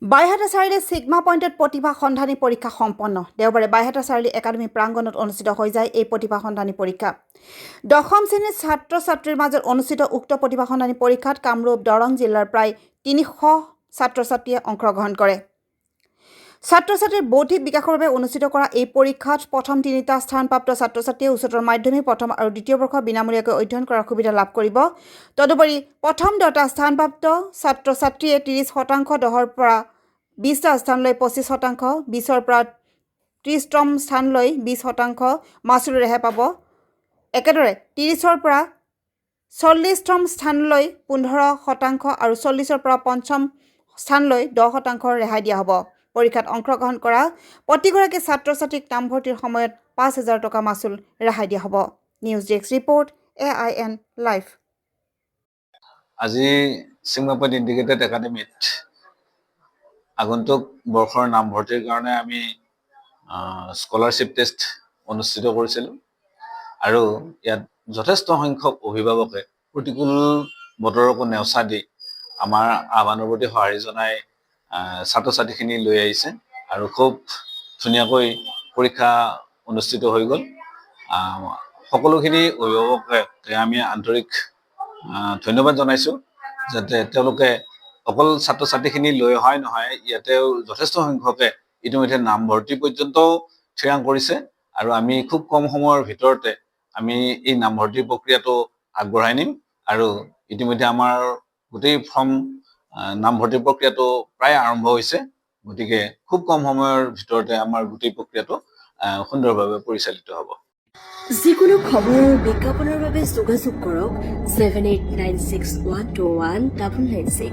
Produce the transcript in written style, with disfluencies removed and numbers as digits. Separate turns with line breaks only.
Baihata Chariali sigma পইণ্টত প্ৰতিভা সন্ধানী পৰীক্ষা সম্পন্ন দেওবাৰে বাইহাটা চাৰিআলি একাডেমী প্ৰাংগণত অনুষ্ঠিত হৈ যায় এই প্ৰতিভা সন্ধানী পৰীক্ষা 10ম শ্ৰেণীৰ ছাত্ৰ ছাত্ৰীৰ মাজত অনুষ্ঠিত উক্ত প্ৰতিভা সন্ধানী পৰীক্ষাত কামৰূপ দৰং জিলাৰ প্ৰায় 300 ছাত্ৰ ছাত্ৰীয়ে অংশগ্ৰহণ কৰে ছাত্ৰ ছাত্ৰীৰ বৌদ্ধিক বিকাশৰ বাবে অনুষ্ঠিত কৰা এই পৰীক্ষাত প্ৰথম 3টা স্থানপ্ৰাপ্ত ছাত্ৰ ছাত্ৰীয়ে উচ্চতৰ মাধ্যমিক প্ৰথম আৰু দ্বিতীয় বৰ্ষ বিনামূলীয়াকৈ অধ্যয়ন কৰাৰ সুবিধা লাভ কৰিব তদুপৰি প্ৰথম 2টা স্থানপ্ৰাপ্ত ছাত্ৰ ছাত্ৰীয়ে 30% দহৰ পৰা 20টা স্থানলৈ 25% 20ৰ পৰা 30তম স্থানলৈ 20% মাচুল ৰেহাই পাব একেদৰে 30ৰ পৰা 40তম স্থানলৈ 15% আৰু 40ৰ পৰা 5ম স্থানলৈ 10% ৰেহাই দিয়া হ'ব পৰীক্ষাত অংশগ্ৰহণ কৰা প্ৰতিগৰাকী ছাত্ৰ ছাত্ৰীক নামভৰ্তিৰ সময়ত 5000 টকা মাচুল ৰেহাই দিয়া হ'ব news desk report AIN live
আজি ছিগমা পইণ্ট ইণ্টিগ্ৰেটেড একাডেমীত আগন্তুক বৰ্ষৰ নামভৰ্তিৰ কাৰণে আমি স্কলাৰশ্বিপ টেষ্ট অনুষ্ঠিত কৰিছিলোঁ আৰু ইয়াত যথেষ্ট সংখ্যক অভিভাৱকে প্ৰতিকূল বতৰকো নেওচা দি আমাৰ আহ্বানৰ প্ৰতি সঁহাৰি জনাই ছাত্ৰ ছাত্ৰীখিনি লৈ আহিছে আৰু খুব ধুনীয়াকৈ পৰীক্ষা অনুষ্ঠিত হৈ গ'ল সকলোখিনি অভিভাৱকে আমি আন্তৰিক ধন্যবাদ জনাইছোঁ যাতে তেওঁলোকে অকল ছাত্ৰ ছাত্ৰীখিনি লৈ অহাই নহয় ইয়াতে যথেষ্ট সংখ্যকে ইতিমধ্যে নামভৰ্তি পৰ্যন্তও থিৰাং কৰিছে আৰু আমি খুব কম সময়ৰ ভিতৰতে আমি এই নামভৰ্তি প্ৰক্ৰিয়াটো আগবঢ়াই নিম আৰু ইতিমধ্যে আমাৰ গোটেই ফৰ্ম নামভৰ্তি প্ৰক্ৰিয়াটো প্ৰায় আৰম্ভ হৈছে গতিকে খুব কম সময়ৰ ভিতৰতে আমাৰ গোটেই প্ৰক্ৰিয়াটো সুন্দৰভাৱে পৰিচালিত হ'ব
যিকোনো খবৰ আৰু বিজ্ঞাপনৰ বাবে যোগাযোগ কৰক 7896121996